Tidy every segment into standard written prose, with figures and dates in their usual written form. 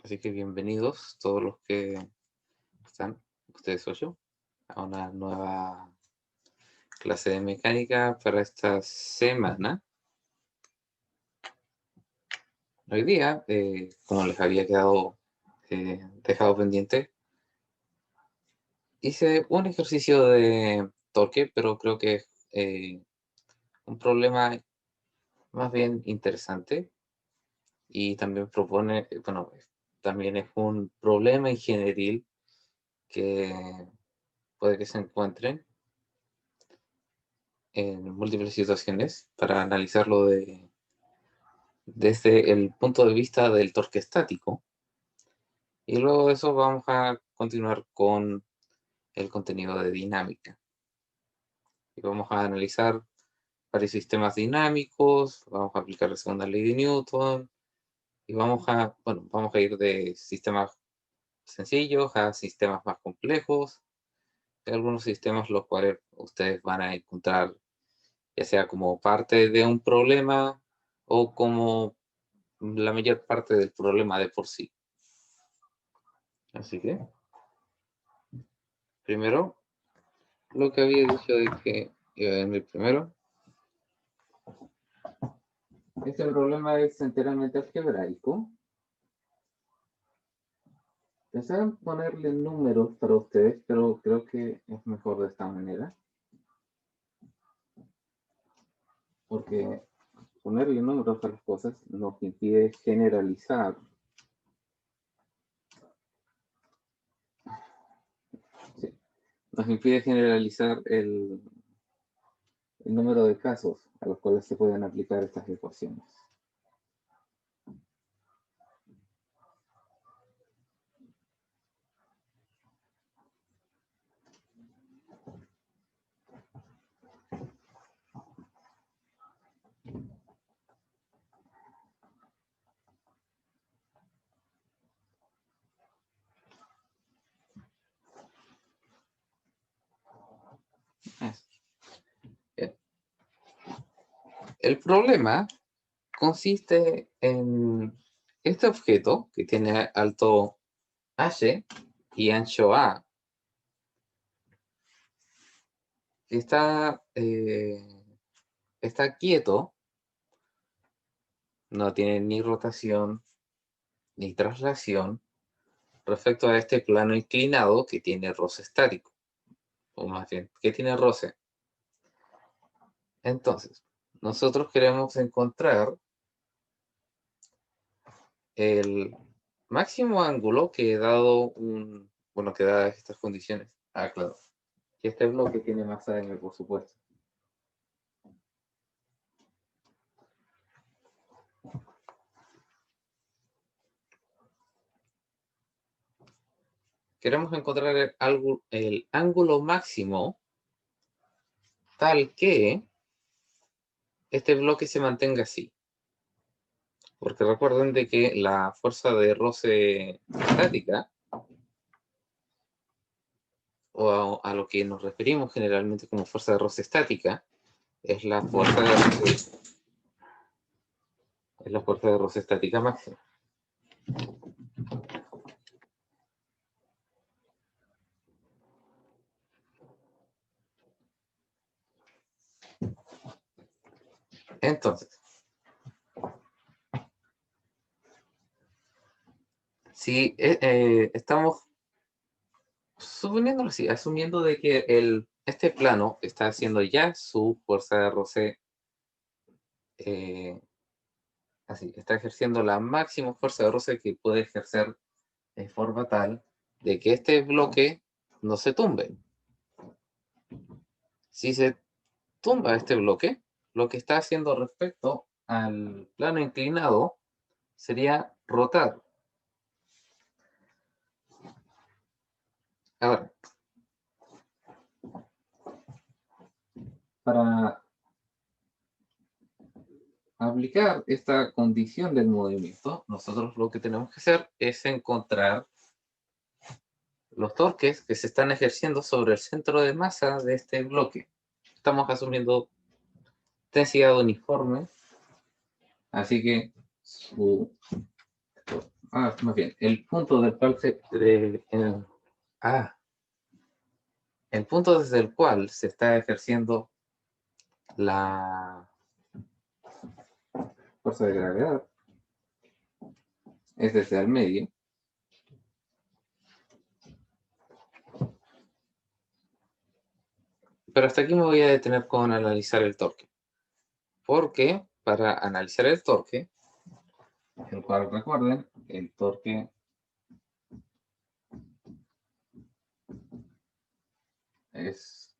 Así que bienvenidos todos los que están, ustedes 8, a una nueva clase de mecánica para esta semana. Hoy día, como les había dejado pendiente, hice un ejercicio de torque, pero creo que es un problema más bien interesante y también propone, bueno, también es un problema ingenieril que puede que se encuentren en múltiples situaciones para analizarlo desde el punto de vista del torque estático. Y luego de eso vamos a continuar con el contenido de dinámica. Y vamos a analizar varios sistemas dinámicos, vamos a aplicar la segunda ley de Newton y vamos a ir de sistemas sencillos a sistemas más complejos. Hay algunos sistemas los cuales ustedes van a encontrar ya sea como parte de un problema o como la mayor parte del problema de por sí. Así que, primero, lo que había dicho de que iba a venir primero. Este problema es enteramente algebraico. Pensaba en ponerle números para ustedes, pero creo que es mejor de esta manera. Porque ponerle números a las cosas nos impide generalizar. Sí, nos impide generalizar el número de casos a los cuales se pueden aplicar estas ecuaciones. El problema consiste en este objeto que tiene alto h y ancho a, que está quieto, no tiene ni rotación ni traslación respecto a este plano inclinado que tiene roce estático, o más bien, que tiene roce. Entonces, nosotros queremos encontrar el máximo ángulo que que da estas condiciones. Ah, claro. Que este bloque tiene masa m, por supuesto. Queremos encontrar el ángulo máximo tal que este bloque se mantenga así. Porque recuerden de que la fuerza de roce estática, o a lo que nos referimos generalmente como fuerza de roce estática, es la fuerza de roce estática máxima. Entonces, si estamos suponiéndolo así, asumiendo de que este plano está haciendo ya su fuerza de roce, así, está ejerciendo la máxima fuerza de roce que puede ejercer de forma tal de que este bloque no se tumbe. Si se tumba este bloque, lo que está haciendo respecto al plano inclinado sería rotar. Ahora, para aplicar esta condición del movimiento, nosotros lo que tenemos que hacer es encontrar los torques que se están ejerciendo sobre el centro de masa de este bloque. Estamos asumiendo densidad uniforme, así que más bien, el punto del cual el punto desde el cual se está ejerciendo la fuerza de gravedad es desde el medio. Pero hasta aquí me voy a detener con analizar el torque. Porque para analizar el torque, el cual recuerden, el torque es,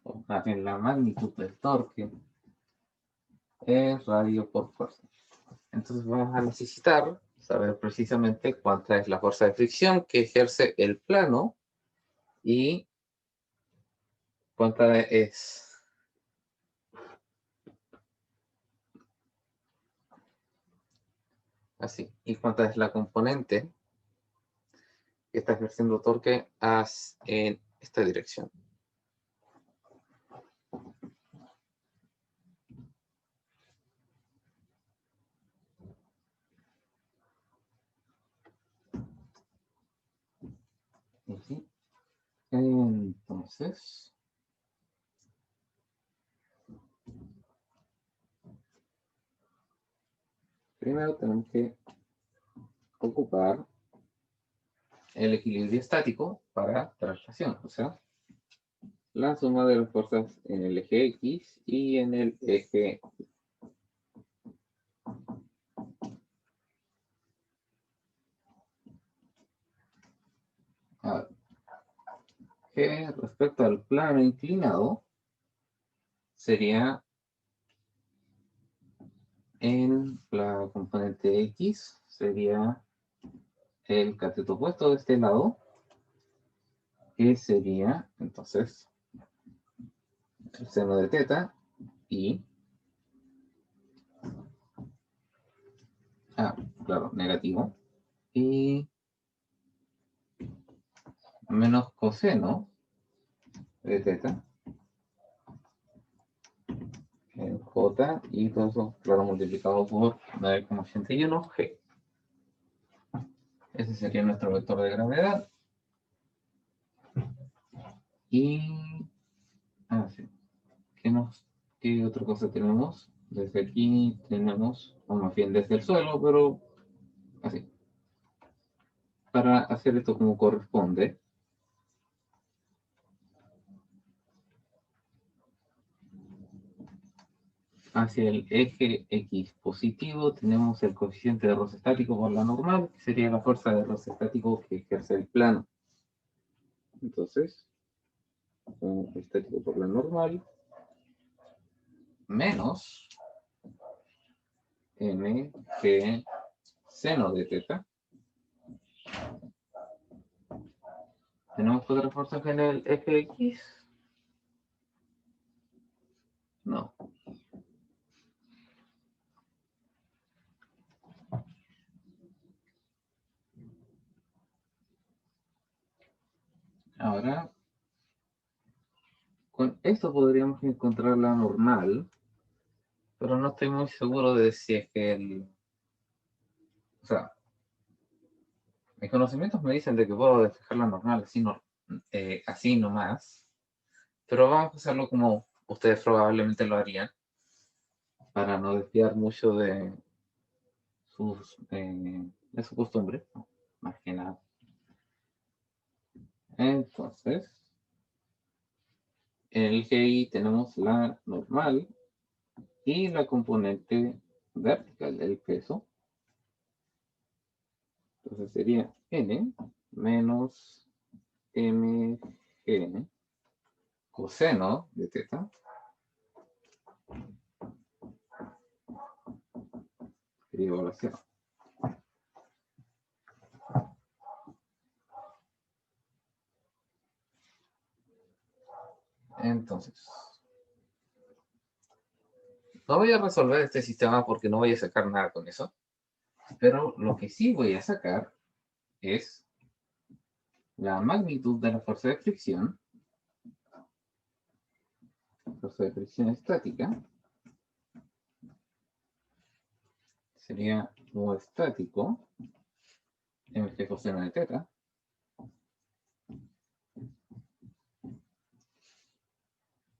o más bien la magnitud del torque, es radio por fuerza. Entonces vamos a necesitar saber precisamente cuánta es la fuerza de fricción que ejerce el plano y cuánta es así, y cuánta es la componente que está ejerciendo torque en esta dirección. ¿Sí? Entonces, primero tenemos que ocupar el equilibrio estático para traslación, o sea, la suma de las fuerzas en el eje X y en el eje Y. Que respecto al plano inclinado sería en la componente X, sería el cateto opuesto de este lado, que sería entonces el seno de teta y, claro, negativo, y menos coseno de teta en J y todo eso, claro, multiplicado por 9,81 G. Ese sería nuestro vector de gravedad. Y, sí. ¿Qué otra cosa tenemos? Desde aquí tenemos, o más bien desde el suelo, pero así. Para hacer esto como corresponde, hacia el eje X positivo tenemos el coeficiente de roce estático por la normal, que sería la fuerza de roce estático que ejerce el plano. Entonces, estático por la normal, menos m g seno de teta. ¿Tenemos otras fuerzas en el eje X? No. Ahora, con esto podríamos encontrar la normal, pero no estoy muy seguro de si es que o sea, mis conocimientos me dicen de que puedo despejar la normal así, así nomás, pero vamos a hacerlo como ustedes probablemente lo harían, para no desviar mucho de su costumbre, ¿no? Más que nada. Entonces, en el GI tenemos la normal y la componente vertical del peso. Entonces sería n menos mg coseno de teta evaluación. Entonces, no voy a resolver este sistema porque no voy a sacar nada con eso, pero lo que sí voy a sacar es la magnitud de la fuerza de fricción estática, sería lo estático mg coseno de teta.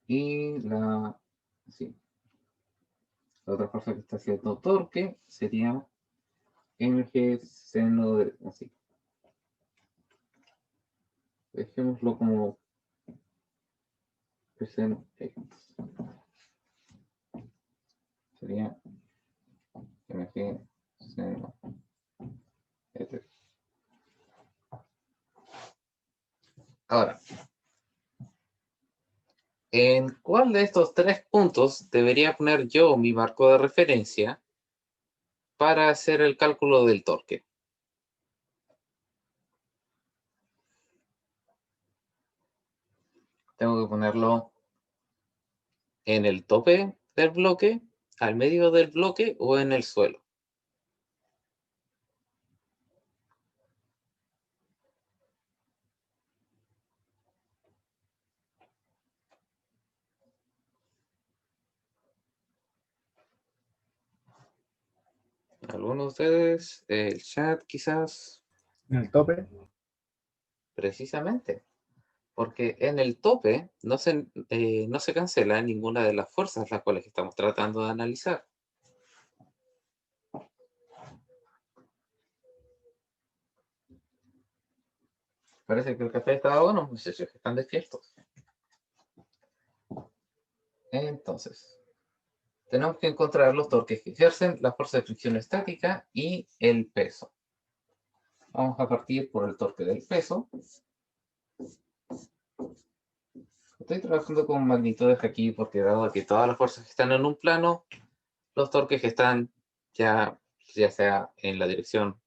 Y la otra fuerza que está haciendo torque sería mg seno de, así. Dejémoslo como seno x. Sería mg seno de teta. Ahora, ¿en cuál de estos tres puntos debería poner yo mi marco de referencia para hacer el cálculo del torque? Tengo que ponerlo en el tope del bloque, al medio del bloque o en el suelo. Algunos de ustedes, el chat quizás, En el tope. precisamente, porque en el tope no se cancela ninguna de las fuerzas las cuales estamos tratando de analizar. Parece que el café estaba bueno, muchachos, que están despiertos. Entonces, tenemos que encontrar los torques que ejercen la fuerza de fricción estática y el peso. Vamos a partir por el torque del peso. Estoy trabajando con magnitudes aquí porque dado que todas las fuerzas están en un plano, los torques que están ya sea en la dirección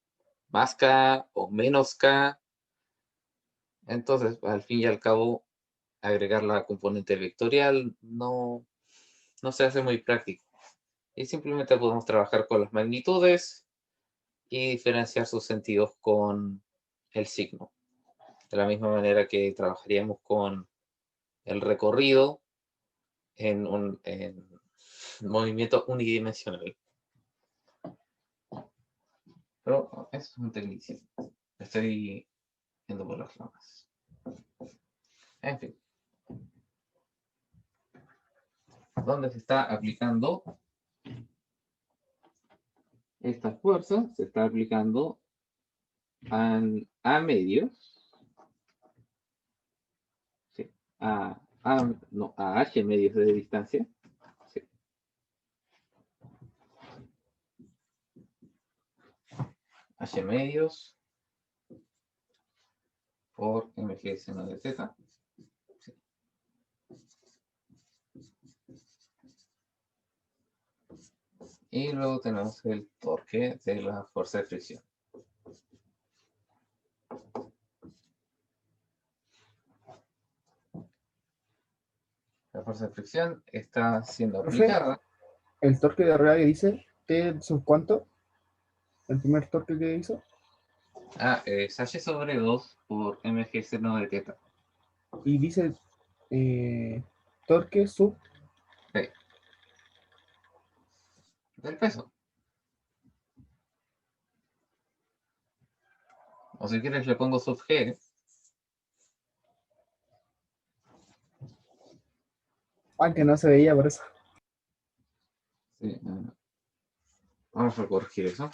más K o menos K, entonces al fin y al cabo agregar la componente vectorial no se hace muy práctico. Y simplemente podemos trabajar con las magnitudes y diferenciar sus sentidos con el signo. De la misma manera que trabajaríamos con el recorrido en un movimiento unidimensional. Pero eso es un tecnicismo. Estoy yendo por las ramas. En fin. ¿Dónde se está aplicando esta fuerza? Se está aplicando a medios. Sí, a h medios de distancia. Sí. H medios por mg seno de z. Sí. Y luego tenemos el torque de la fuerza de fricción. La fuerza de fricción está siendo aplicada. El torque de arriba que dice, ¿son cuánto? El primer torque que hizo. Es h sobre 2 por mg seno de teta. Y dice torque sub. Sí. Del peso. O si quieres le pongo sub g. Aunque no se veía por eso. Sí, vamos a corregir eso.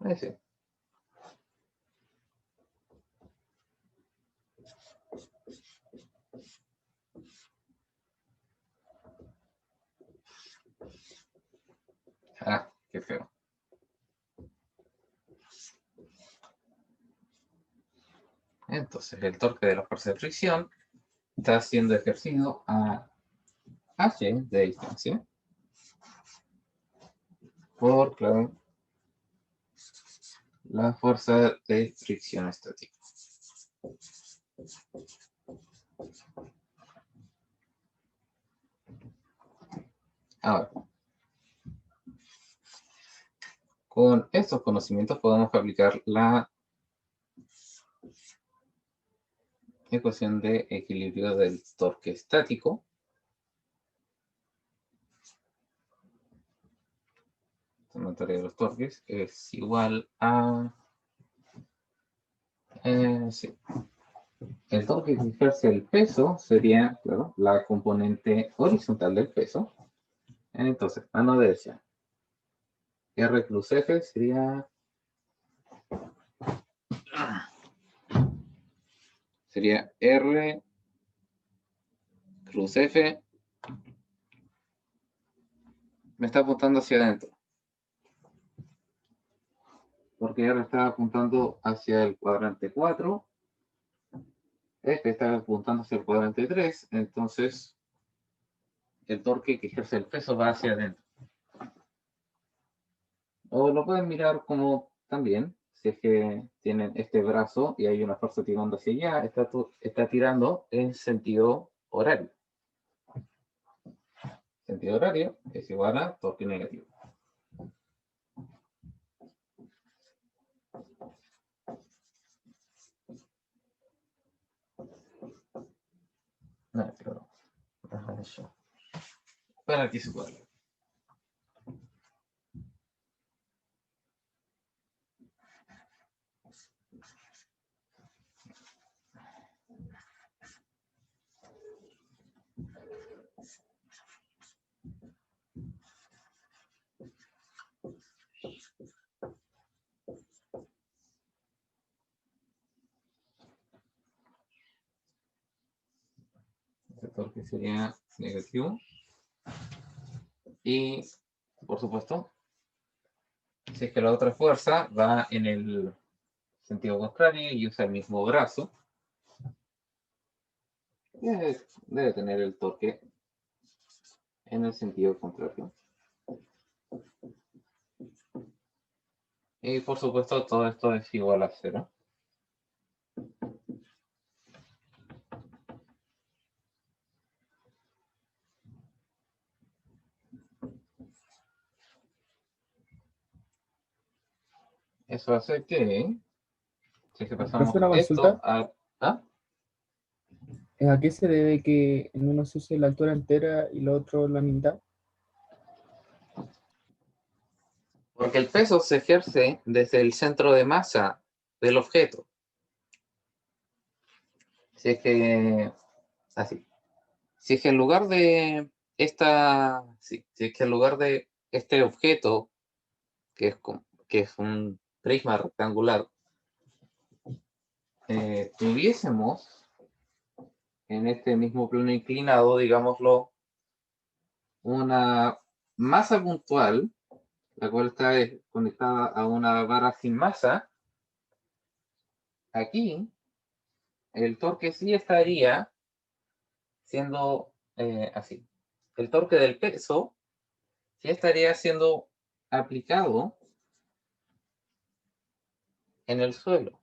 Ahí sí. Qué feo. Entonces, el torque de la fuerza de fricción está siendo ejercido a h de distancia por, claro, la fuerza de fricción estática. Ahora, con estos conocimientos podemos aplicar la ecuación de equilibrio del torque estático. sumatoria de los torques es igual a... sí. El torque que ejerce el peso sería, claro, la componente horizontal del peso. Entonces, mano derecha. R plus F sería R cruz F. Me está apuntando hacia adentro. Porque R está apuntando hacia el cuadrante 4. F está apuntando hacia el cuadrante 3. Entonces, el torque que ejerce el peso va hacia adentro. O lo pueden mirar como también, si es que tienen este brazo y hay una fuerza tirando hacia allá, está tirando en sentido horario. Sentido horario es igual a torque negativo. No, pero eso. Para que se pueda. Este torque sería negativo. Y, por supuesto, si es que la otra fuerza va en el sentido contrario y usa el mismo brazo, debe tener el torque en el sentido contrario. Y por supuesto todo esto es igual a 0. Eso hace que, si es que pasamos Profe, una esto consulta. a... ¿Ah? ¿A qué se debe que en uno se use la altura entera y el otro la mitad? Porque el peso se ejerce desde el centro de masa del objeto. Si es que... Así. Si es que en lugar de esta... Sí, si es que en lugar de este objeto, que es un prisma rectangular, tuviésemos en este mismo plano inclinado, digámoslo, una masa puntual, la cual está conectada a una vara sin masa, aquí el torque sí estaría siendo así. El torque del peso sí estaría siendo aplicado en el suelo,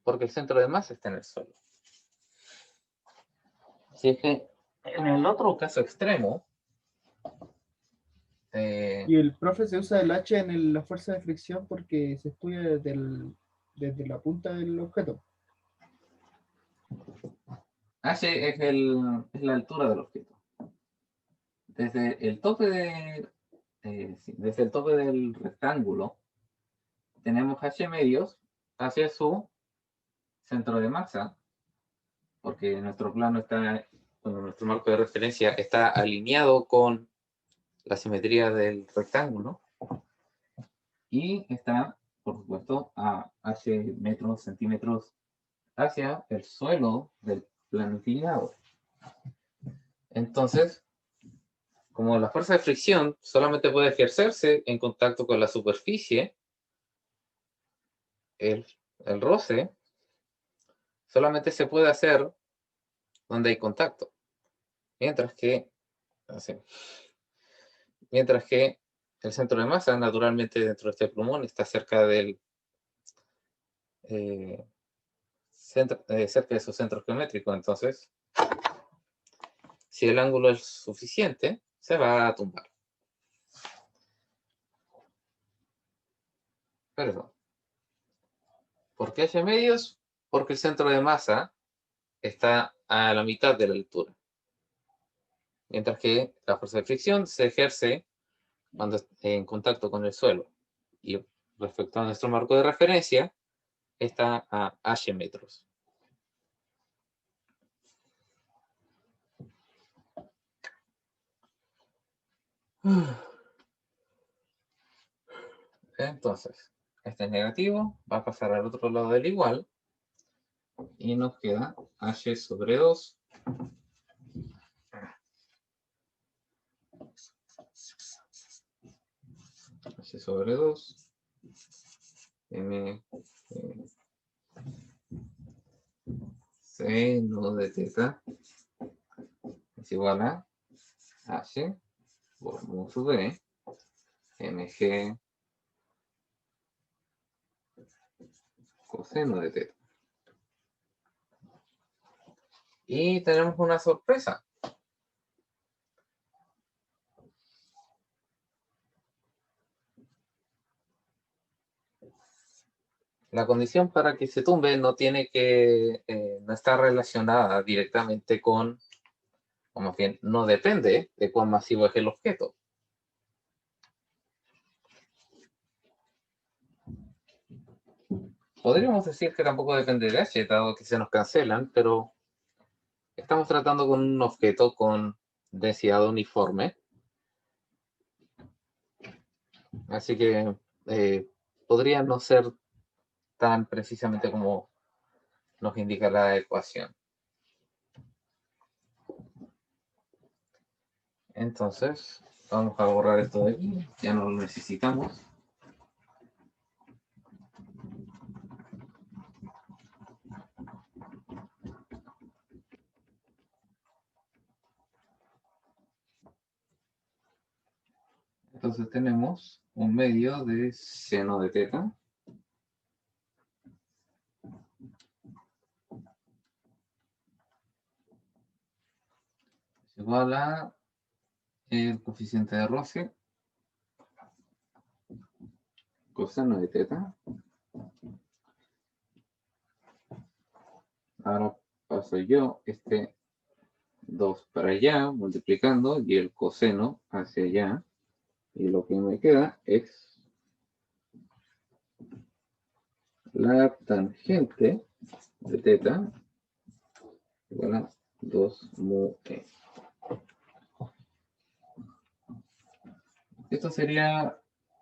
porque el centro de masa está en el suelo. Si es que en el otro caso extremo, Y el profe se usa el H en la fuerza de fricción porque se estudia desde la punta del objeto. H es la altura del objeto. Desde el tope desde el tope del rectángulo tenemos H medios hacia su centro de masa, porque nuestro plano está, bueno, nuestro marco de referencia está alineado con la simetría del rectángulo y está, por supuesto, a H metros, centímetros hacia el suelo del plano inclinado. Entonces, como la fuerza de fricción solamente puede ejercerse en contacto con la superficie, el, el roce solamente se puede hacer donde hay contacto. Mientras que, así, mientras que el centro de masa, naturalmente, dentro de este plumón, está cerca del cerca de su centro geométrico. Entonces, si el ángulo es suficiente, se va a tumbar. Pero eso. ¿Por qué H medios? Porque el centro de masa está a la mitad de la altura. Mientras que la fuerza de fricción se ejerce cuando esté en contacto con el suelo. Y respecto a nuestro marco de referencia, está a h metros. Entonces, este es negativo, va a pasar al otro lado del igual y nos queda h sobre 2 h sobre 2 m seno de teta es igual a h por mu sub e mg coseno de teta. Y tenemos una sorpresa. La condición para que se tumbe no tiene que, no está relacionada directamente con, o más bien, no depende de cuán masivo es el objeto. Podríamos decir que tampoco depende de h, dado que se nos cancelan, pero estamos tratando con un objeto con densidad uniforme. Así que podría no ser tan precisamente como nos indica la ecuación. Entonces, vamos a borrar esto de aquí, ya no lo necesitamos. Entonces tenemos un medio de seno de teta es igual a el coeficiente de roce coseno de teta. Ahora paso yo este 2 para allá, multiplicando, y el coseno hacia allá. Y lo que me queda es la tangente de teta igual a 2 mu e. Esto sería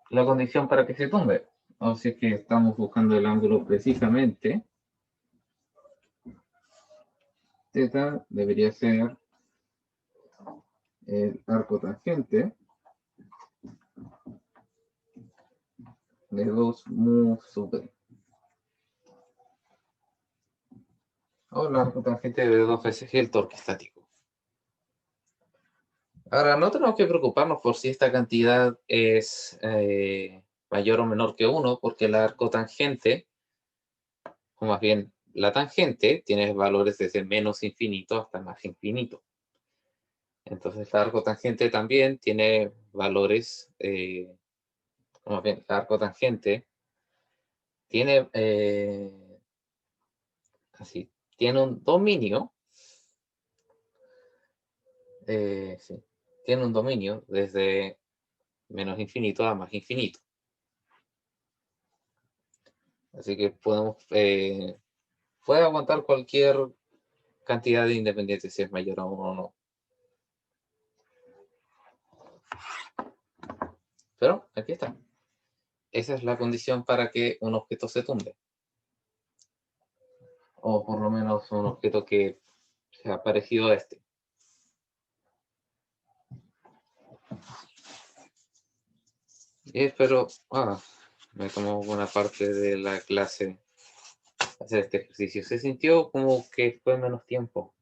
la condición para que se tumbe. O si es que estamos buscando el ángulo precisamente, teta debería ser el arco tangente de 2 mu sub e. O el arco tangente de 2 veces el torque estático. Ahora, no tenemos que preocuparnos por si esta cantidad es mayor o menor que 1, porque el arco tangente, o más bien la tangente, tiene valores desde menos infinito hasta más infinito. Entonces, el arco tangente también tiene valores, o más bien, el arco tangente tiene, así, tiene un dominio, sí, tiene un dominio desde menos infinito a más infinito. Así que podemos, puede aguantar cualquier cantidad de independientes, si es mayor a 1 o no. Pero aquí está. Esa es la condición para que un objeto se tumbe. O por lo menos un objeto que sea parecido a este. Y espero, me tomó buena parte de la clase hacer este ejercicio. Se sintió como que fue menos tiempo.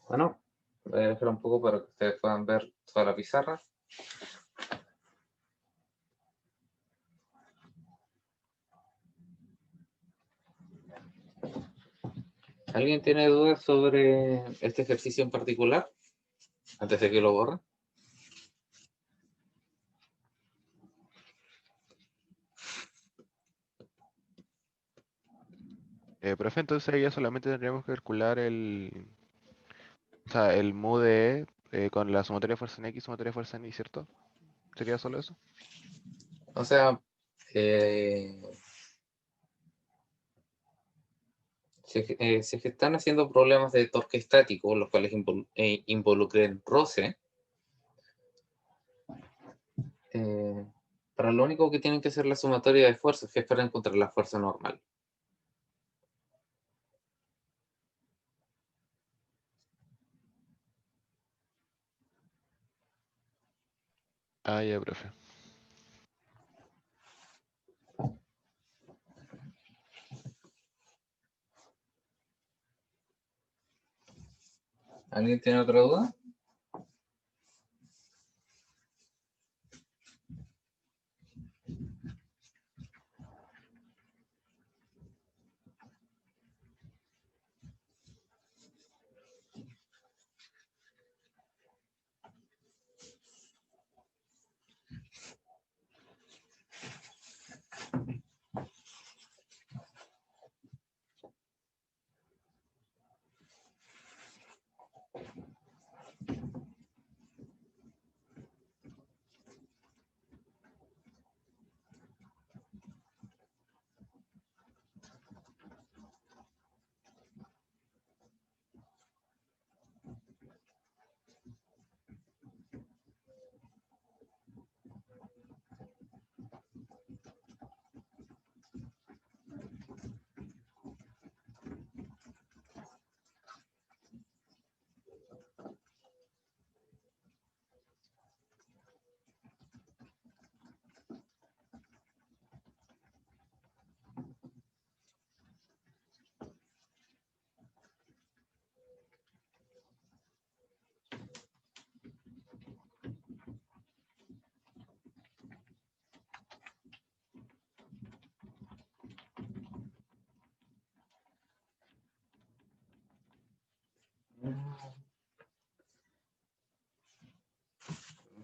Bueno, voy a dejar un poco para que ustedes puedan ver toda la pizarra. ¿Alguien tiene dudas sobre este ejercicio en particular? Antes de que lo borre. Profe, entonces ahí ya solamente tendríamos que calcular o sea, el mu de E con la sumatoria de fuerza en X, sumatoria de fuerza en Y, ¿cierto? ¿Sería solo eso? O sea, si es que están haciendo problemas de torque estático, los cuales involucren roce, para lo único que tienen que hacer la sumatoria de fuerzas, que es para encontrar la fuerza normal. Ah, ya, profe. ¿Alguien tiene otra duda?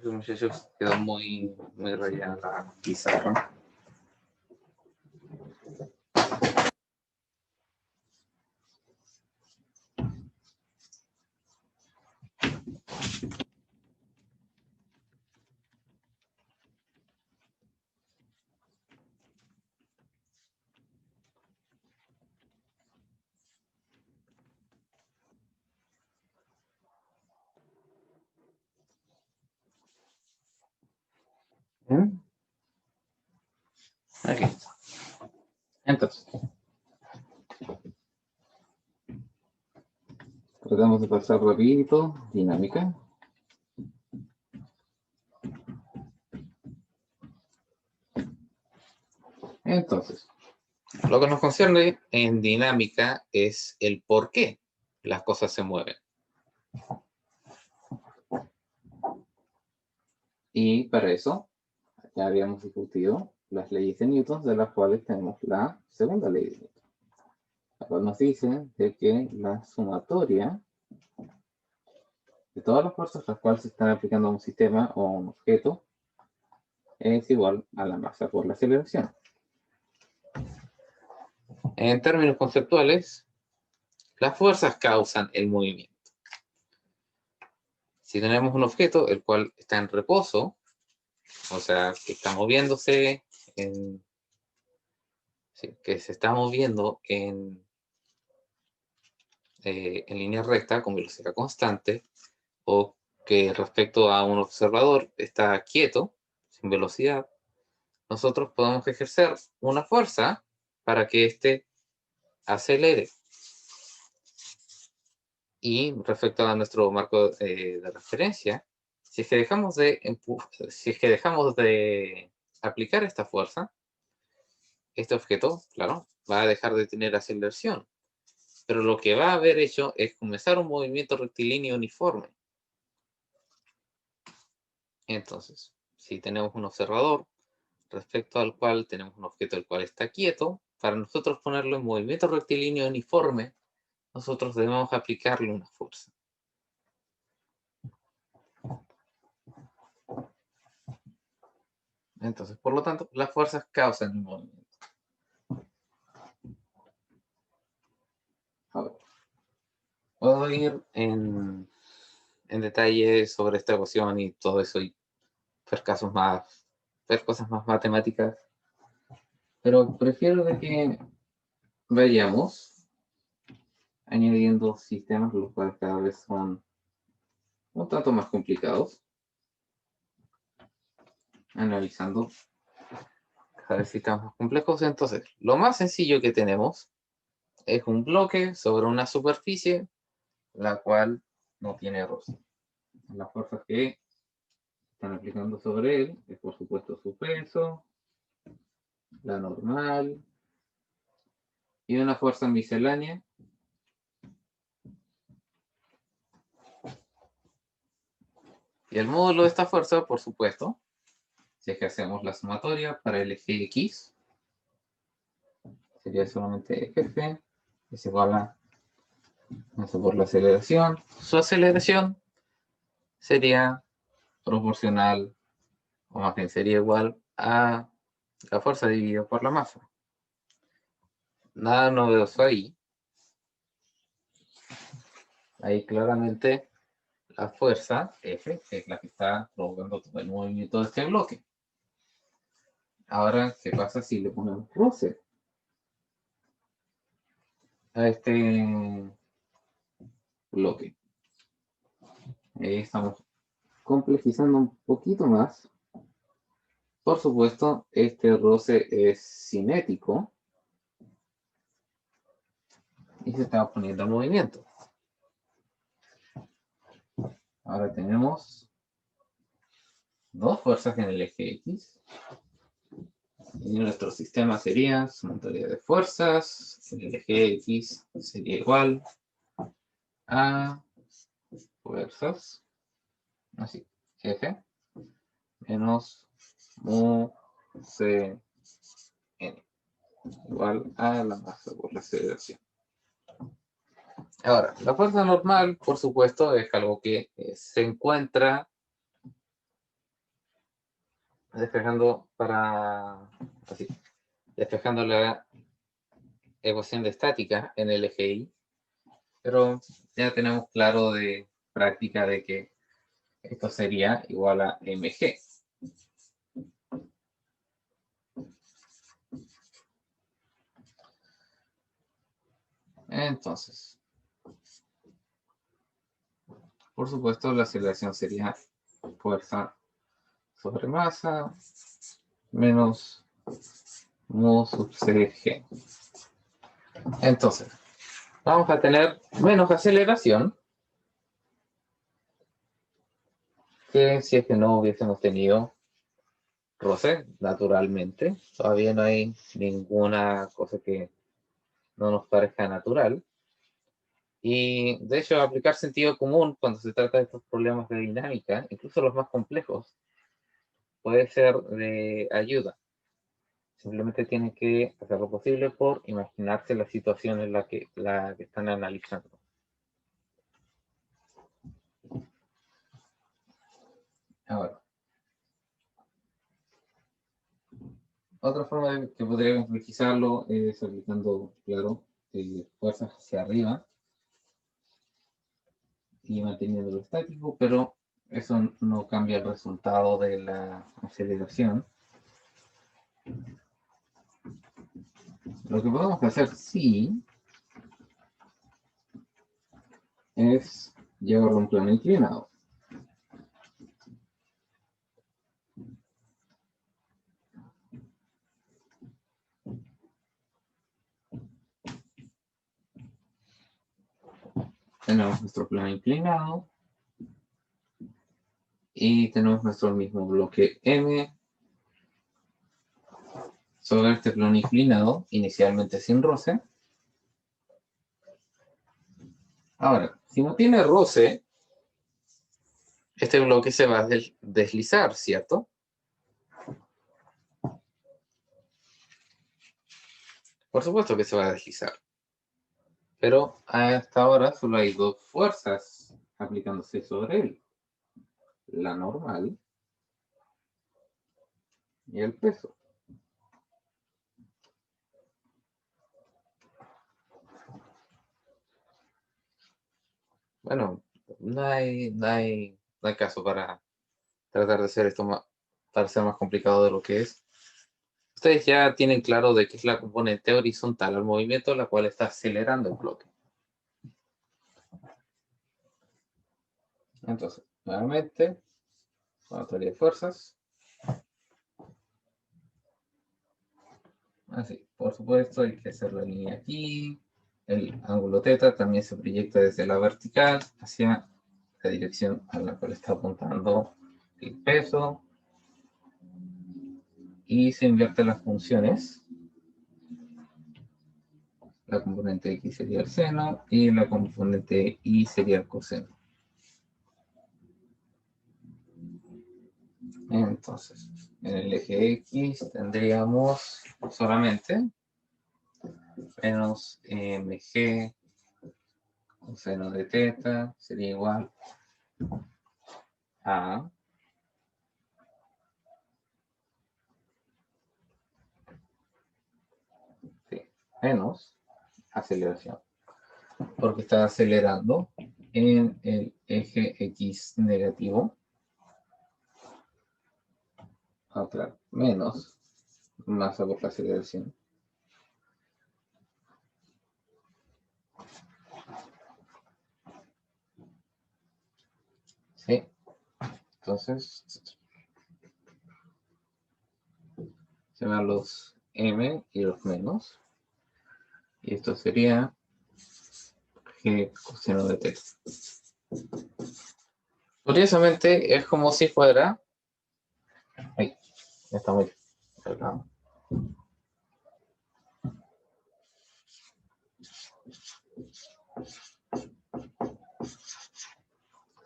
Muchachos, quedó muy rayada la pizarra. ¿Mm? Aquí. Entonces, tratamos de pasar rapidito, dinámica. Entonces, lo que nos concierne en dinámica es el por qué las cosas se mueven. Y para eso, ya habíamos discutido las leyes de Newton, de las cuales tenemos la segunda ley de Newton, la cual nos dice de que la sumatoria de todas las fuerzas las cuales se están aplicando a un sistema o a un objeto es igual a la masa por la aceleración. En términos conceptuales, las fuerzas causan el movimiento. Si tenemos un objeto el cual está en reposo, o sea, que está moviéndose que se está moviendo en línea recta con velocidad constante, o que respecto a un observador está quieto, sin velocidad, nosotros podemos ejercer una fuerza para que éste acelere. Y respecto a nuestro marco de referencia, si es que dejamos de aplicar esta fuerza, este objeto, claro, va a dejar de tener aceleración. Pero lo que va a haber hecho es comenzar un movimiento rectilíneo uniforme. Entonces, si tenemos un observador respecto al cual tenemos un objeto el cual está quieto, para nosotros ponerlo en movimiento rectilíneo uniforme, nosotros debemos aplicarle una fuerza. Entonces, por lo tanto, las fuerzas causan el movimiento. A ver. Puedo ir en en detalle sobre esta ecuación y todo eso y ver cosas más matemáticas. Pero prefiero de que vayamos añadiendo sistemas los cuales cada vez son un tanto más complicados, analizando cada vez sistemas más complejos. Entonces, lo más sencillo que tenemos es un bloque sobre una superficie la cual no tiene roce. Las fuerzas que están aplicando sobre él es por supuesto su peso, la normal y una fuerza miscelánea y el módulo de esta fuerza, por supuesto, si es que hacemos la sumatoria para el eje X, sería solamente F es igual a eso por la aceleración. Su aceleración sería proporcional, o más bien sería igual a la fuerza dividida por la masa. Nada novedoso ahí. Ahí claramente la fuerza F es la que está provocando todo el movimiento de este bloque. Ahora, ¿qué pasa si le ponemos roce a este bloque? Ahí estamos complejizando un poquito más. Por supuesto, este roce es cinético y se está poniendo en movimiento. Ahora tenemos dos fuerzas en el eje X. Y nuestro sistema sería sumatoria de fuerzas. En el eje X sería igual a fuerzas, así, F, menos mu C n, igual a la masa por la aceleración. Ahora, la fuerza normal, por supuesto, es algo que se encuentra despejando despejando la ecuación de estática en el eje Y, pero ya tenemos claro de práctica de que esto sería igual a mg. Entonces, por supuesto, la aceleración sería fuerza sobre masa menos mu sub cg. Entonces, vamos a tener menos aceleración que si es que no hubiésemos tenido roce, naturalmente. Todavía no hay ninguna cosa que no nos parezca natural. Y de hecho, aplicar sentido común cuando se trata de estos problemas de dinámica, incluso los más complejos, puede ser de ayuda. Simplemente tienen que hacer lo posible por imaginarse la situación en la que están analizando. Ahora, otra forma que podría complejizarlo es aplicando, claro, fuerzas hacia arriba y manteniéndolo estático, pero eso no cambia el resultado de la aceleración. Lo que podemos hacer sí es llevarlo a un plano inclinado. Tenemos nuestro plano inclinado y tenemos nuestro mismo bloque M sobre este plano inclinado, inicialmente sin roce. Ahora, si no tiene roce, este bloque se va a deslizar, ¿cierto? Por supuesto que se va a deslizar. Pero hasta ahora solo hay dos fuerzas aplicándose sobre él. La normal y el peso. Bueno, no hay caso para tratar de hacer esto para ser más complicado de lo que es. Ustedes ya tienen claro de qué es la componente horizontal al movimiento, la cual está acelerando el bloque. Entonces, nuevamente, con la teoría de fuerzas. Así, por supuesto, hay que hacer la línea aquí. El ángulo θ también se proyecta desde la vertical hacia la dirección a la cual está apuntando el peso. Y se invierten las funciones. La componente X sería el seno y la componente Y sería el coseno. Entonces, en el eje X tendríamos solamente menos mg coseno de θ sería igual a menos aceleración, porque está acelerando en el eje X negativo. Claro, menos masa por la aceleración. Sí, entonces se van los m y los menos. Y esto sería g coseno de θ. Curiosamente, es como si fuera... Ay, ya está muy cargado.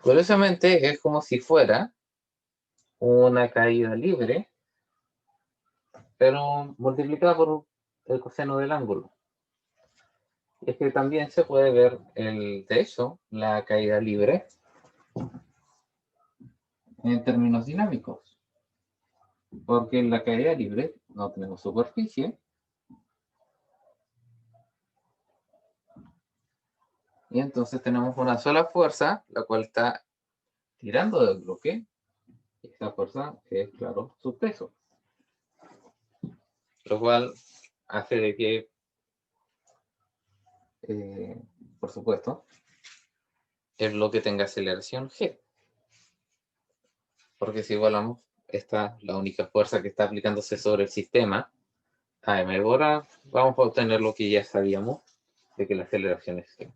Curiosamente, es como si fuera una caída libre, pero multiplicada por el coseno del ángulo. Y es que también se puede ver, de hecho, la caída libre en términos dinámicos. Porque en la caída libre no tenemos superficie. Y entonces tenemos una sola fuerza, la cual está tirando del bloque. Y esta fuerza es, claro, su peso. Lo cual hace de que, por supuesto, el bloque tenga aceleración g. Porque si igualamos, esta la única fuerza que está aplicándose sobre el sistema, AM por A, vamos a obtener lo que ya sabíamos, de que la aceleración es g.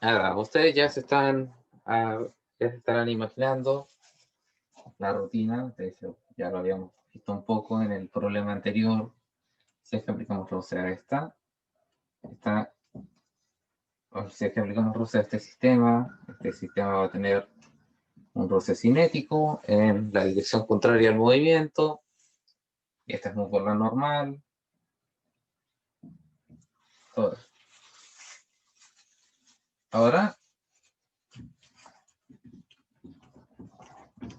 Ahora, ustedes ya se estarán imaginando la rutina. De hecho, ya lo habíamos visto un poco en el problema anterior. Si es que aplicamos roce a si es que aplicamos roce a este sistema va a tener un roce cinético en la dirección contraria al movimiento. Y esta es muy por la normal. Todo eso. Ahora,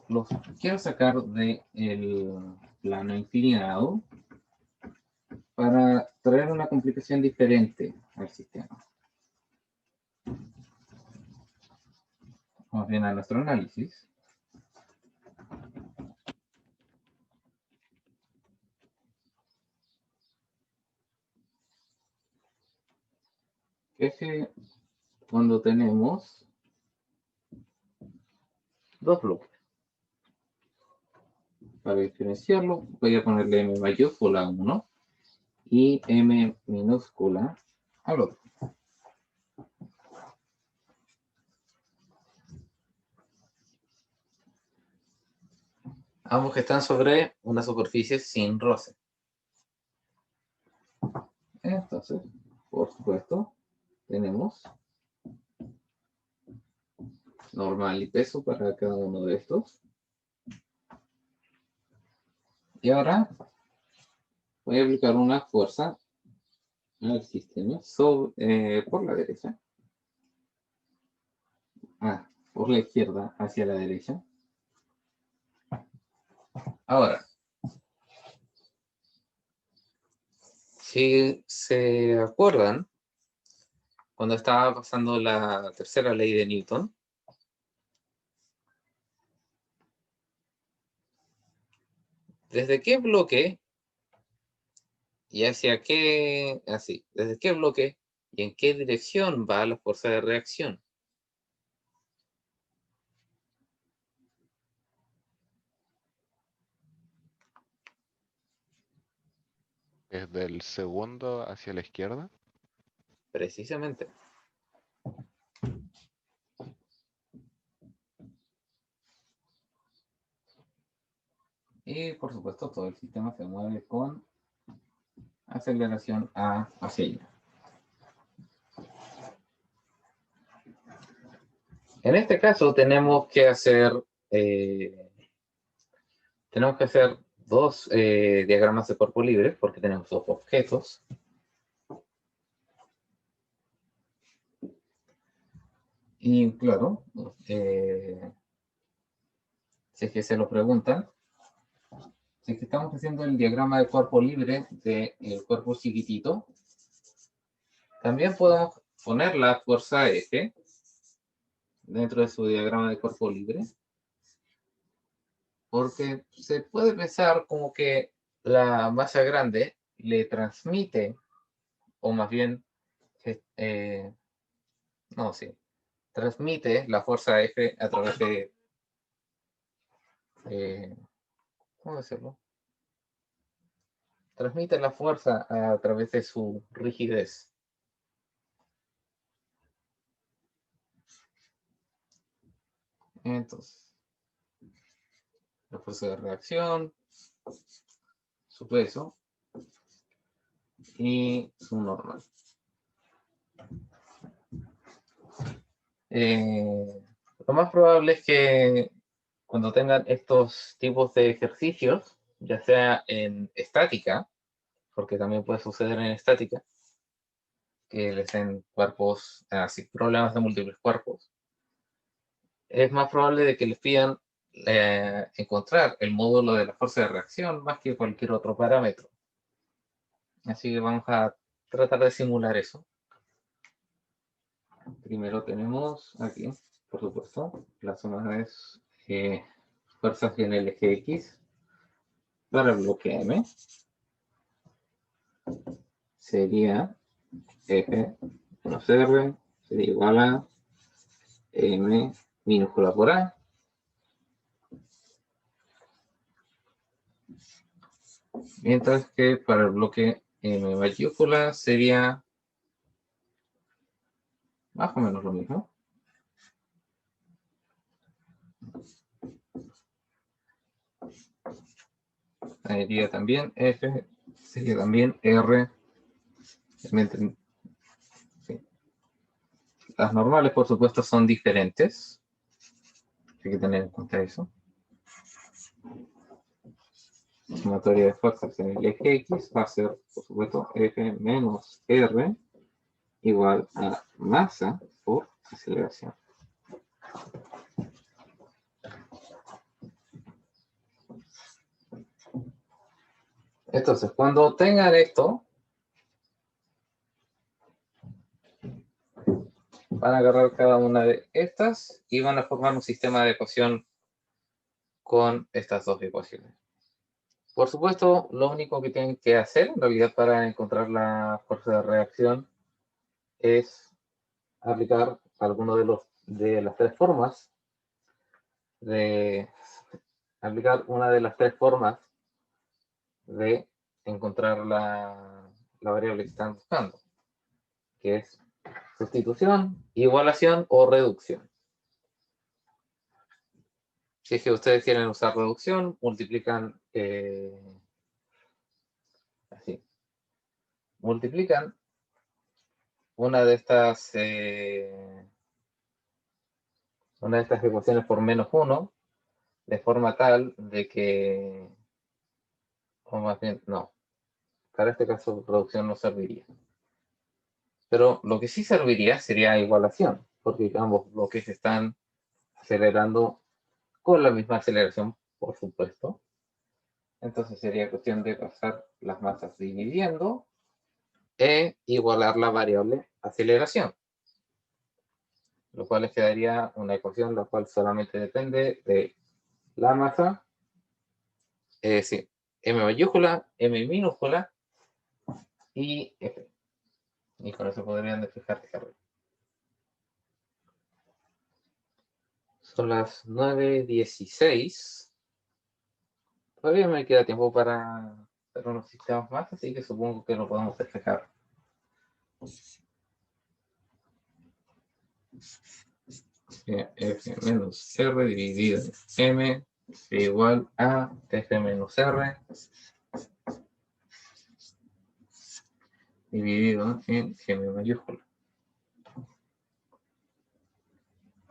los quiero sacar del plano inclinado para traer una complicación diferente al sistema. Vamos bien a nuestro análisis. Es que cuando tenemos dos bloques, para diferenciarlo, voy a ponerle m mayúscula a uno y m minúscula al otro. Ambos que están sobre una superficie sin roce. Entonces, por supuesto, tenemos normal y peso para cada uno de estos. Y ahora voy a aplicar una fuerza al sistema por la derecha. Por la izquierda hacia la derecha. Ahora, Si se acuerdan, cuando estaba pasando la tercera ley de Newton, ¿desde qué bloque y hacia qué, así, desde qué bloque y en qué dirección va la fuerza de reacción? Desde el segundo hacia la izquierda. Precisamente. Y por supuesto todo el sistema se mueve con aceleración A hacia allá. En este caso tenemos que hacer dos diagramas de cuerpo libre porque tenemos dos objetos. Y claro, si es que se lo preguntan, si es que estamos haciendo el diagrama de cuerpo libre del cuerpo chiquitito, también podemos poner la fuerza F dentro de su diagrama de cuerpo libre, porque se puede pensar como que la masa grande le transmite, o más bien, no, sí, transmite la fuerza F a través de, ¿cómo decirlo? Transmite la fuerza a través de su rigidez. Entonces, la fuerza de reacción, su peso y su normal. Lo más probable es que cuando tengan estos tipos de ejercicios, ya sea en estática, porque también puede suceder en estática, que les den cuerpos, así, problemas de múltiples cuerpos, es más probable de que les pidan encontrar el módulo de la fuerza de reacción más que cualquier otro parámetro. Así que vamos a tratar de simular eso. Primero tenemos aquí, por supuesto, la suma es fuerzas en el eje X para el bloque M. Sería F menos R, sería igual a M minúscula por A. Mientras que para el bloque M mayúscula sería más o menos lo mismo. Sería también F, sería también R. Sí. Las normales, por supuesto, son diferentes. Hay que tener en cuenta eso. Sumatoria de fuerzas en el eje X va a ser, por supuesto, F menos R igual a masa por aceleración. Entonces, cuando tengan esto, van a agarrar cada una de estas y van a formar un sistema de ecuación con estas dos ecuaciones. Por supuesto, lo único que tienen que hacer, en realidad, para encontrar la fuerza de reacción es aplicar alguno de las tres formas aplicar una de las tres formas de encontrar la variable que están buscando, que es sustitución, igualación o reducción. Si es que ustedes quieren usar reducción, multiplican así. Multiplican una de estas ecuaciones por menos 1 de forma tal de que, o más bien, no, para este caso reducción no serviría. Pero lo que sí serviría sería igualación, porque ambos bloques están acelerando con la misma aceleración, por supuesto. Entonces sería cuestión de pasar las masas dividiendo e igualar la variable aceleración, lo cual les quedaría una ecuación la cual solamente depende de la masa, es decir, m mayúscula, m minúscula y f. Y con eso podrían despejar de carrera. Son las 9:16. Todavía me queda tiempo para hacer unos sistemas más, así que supongo que lo podemos despejar. F menos R dividido en M igual a F menos R dividido en G mayúscula.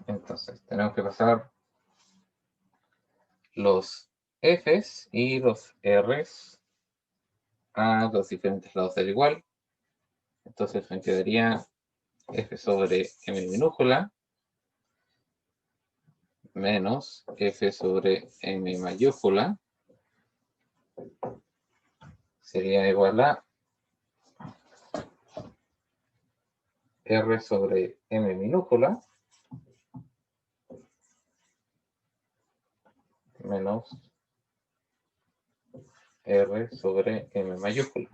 Entonces, tenemos que pasar los F's y los R's a los diferentes lados del igual. Entonces me quedaría F sobre M minúscula menos F sobre M mayúscula sería igual a R sobre M minúscula menos R sobre M mayúscula.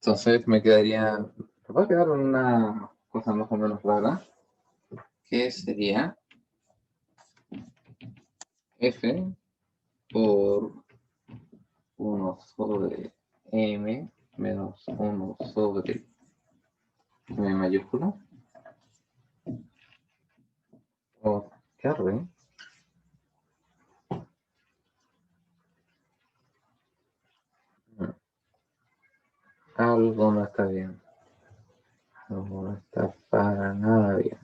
Entonces me va a quedar una cosa más o menos rara, que sería F por 1 sobre M menos 1 sobre M mayúscula o R algo no está bien. Algo no está para nada bien.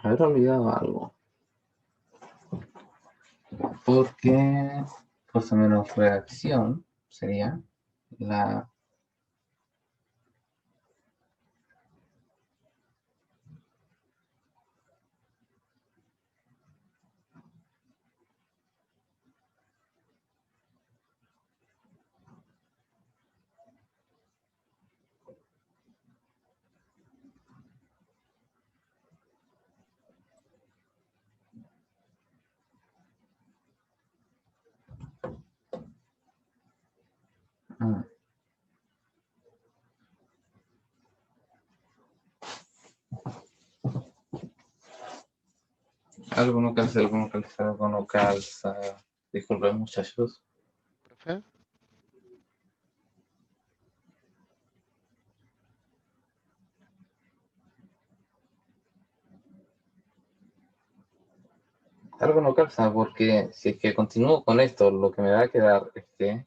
Haber olvidado algo. Porque cosa menos reacción sería la algo no calza, algo no calza, algo no calza. Disculpen, muchachos. ¿Profe? Algo no calza porque si es que continúo con esto, lo que me va a quedar es que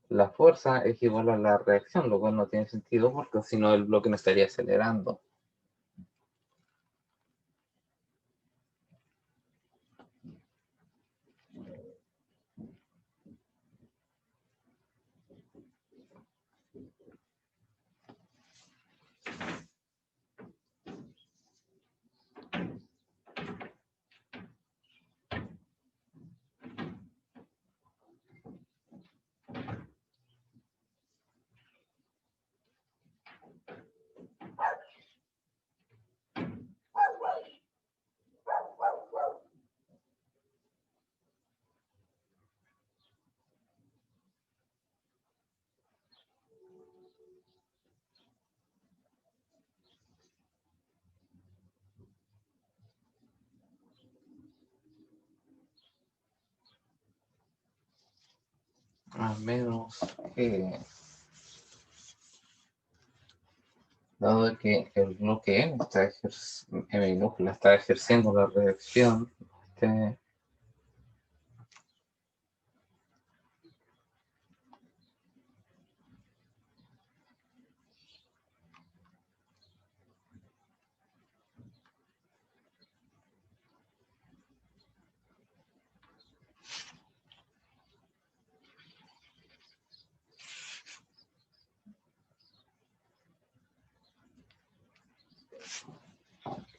la fuerza es igual a la reacción, lo cual no tiene sentido porque si no el bloque no estaría acelerando. a menos G, dado que el bloque M minúscula está ejerciendo la reacción,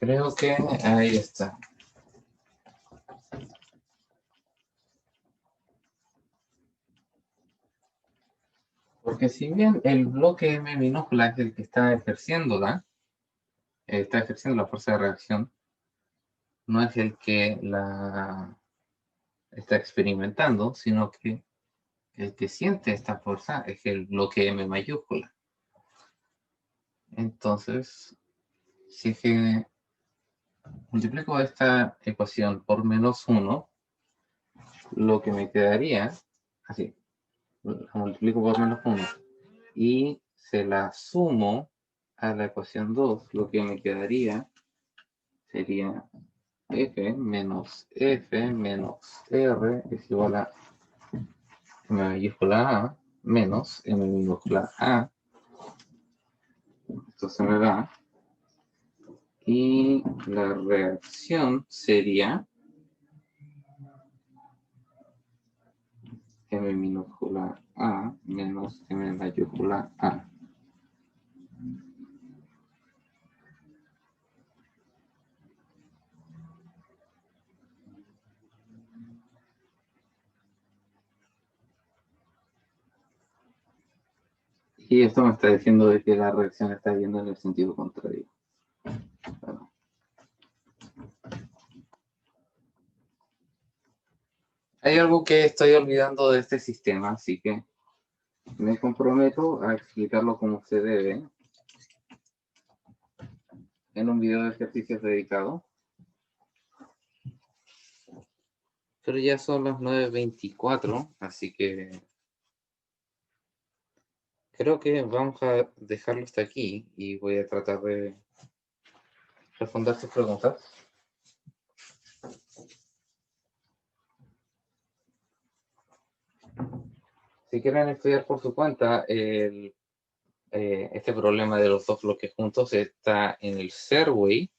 creo que ahí está. Porque si bien el bloque M minúscula es el que está ejerciendo la fuerza de reacción, no es el que la está experimentando, sino que el que siente esta fuerza es el bloque M mayúscula. Entonces, si es que multiplico esta ecuación por -1, lo que me quedaría, así, la multiplico por -1 y se la sumo a la ecuación 2, lo que me quedaría sería F menos F menos R es igual a M mayúscula A menos M minúscula A. Esto se me va. Y la reacción sería M minúscula A menos M mayúscula A. Y esto me está diciendo de que la reacción está yendo en el sentido contrario. Bueno. Hay algo que estoy olvidando de este sistema, así que me comprometo a explicarlo como se debe en un video de ejercicios dedicado. Pero ya son las 9:24, así que creo que vamos a dejarlo hasta aquí y voy a tratar de responder sus preguntas. Si quieren estudiar por su cuenta, este problema de los dos bloques juntos está en el Serway,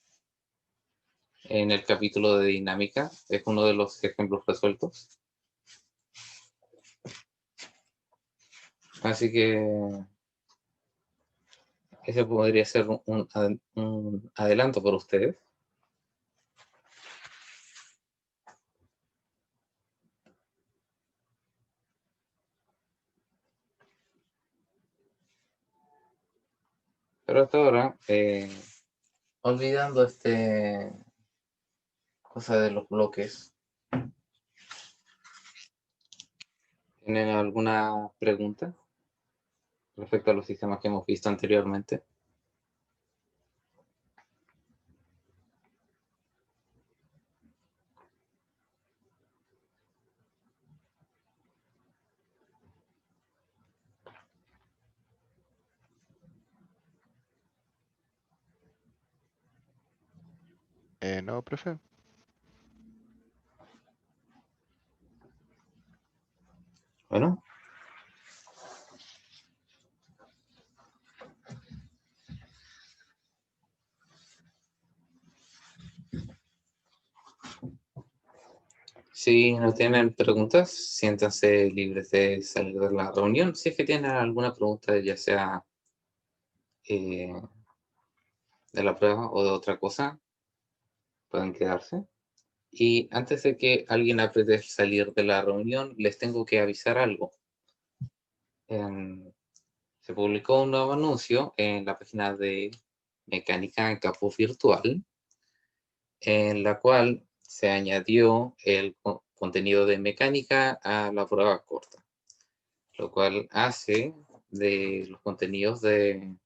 en el capítulo de dinámica. Es uno de los ejemplos resueltos. Así que ese podría ser un adelanto para ustedes. Pero hasta ahora, olvidando cosa de los bloques, ¿tienen alguna pregunta respecto a los sistemas que hemos visto anteriormente? No, profe. Bueno. Si no tienen preguntas, siéntanse libres de salir de la reunión. Si es que tienen alguna pregunta, ya sea de la prueba o de otra cosa, pueden quedarse. Y antes de que alguien apriete salir de la reunión, les tengo que avisar algo. Se publicó un nuevo anuncio en la página de Mecánica en Campus Virtual, en la cual se añadió el contenido de mecánica a la prueba corta, lo cual hace de los contenidos de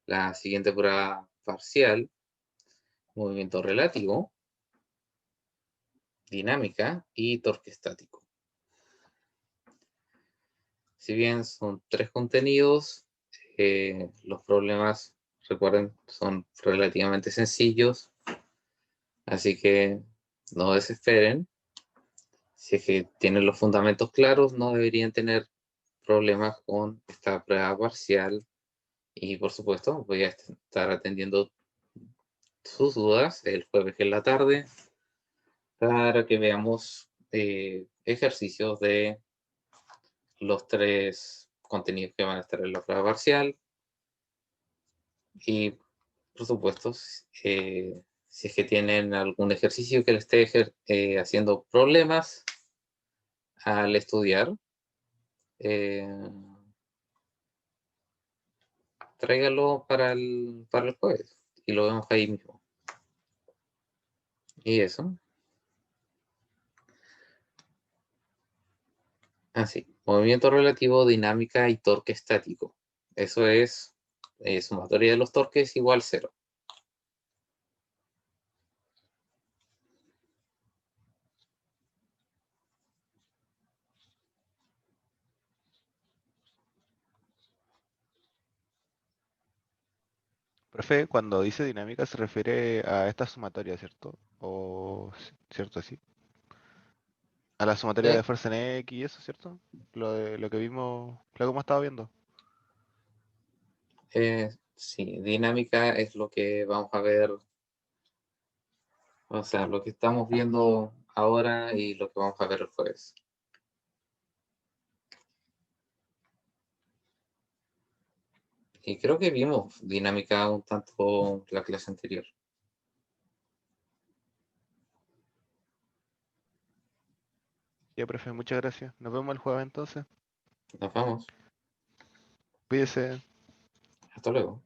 la siguiente prueba parcial: movimiento relativo, dinámica y torque estático. si bien son 3 contenidos, los problemas, recuerden, son relativamente sencillos, así que no desesperen. Si es que tienen los fundamentos claros, no deberían tener problemas con esta prueba parcial. Y por supuesto, voy a estar atendiendo sus dudas el jueves en la tarde para que veamos ejercicios de los 3 contenidos que van a estar en la prueba parcial. Y por supuesto, si es que tienen algún ejercicio que les esté haciendo problemas al estudiar, eh, tráigalo para el jueves y lo vemos ahí mismo. Y eso. Así. Movimiento relativo, dinámica y torque estático. Eso es sumatoria de los torques igual 0. Profe, cuando dice dinámica se refiere a esta sumatoria, ¿cierto? ¿Cierto? Sí. A la sumatoria de fuerza en X y eso, ¿cierto? Lo que vimos, lo que hemos estado viendo. Sí, dinámica es lo que vamos a ver, o sea, lo que estamos viendo ahora y lo que vamos a ver el jueves. Y creo que vimos dinámica un tanto la clase anterior. Ya, profe, muchas gracias. Nos vemos el jueves entonces. Nos vamos. Cuídese. Hasta luego.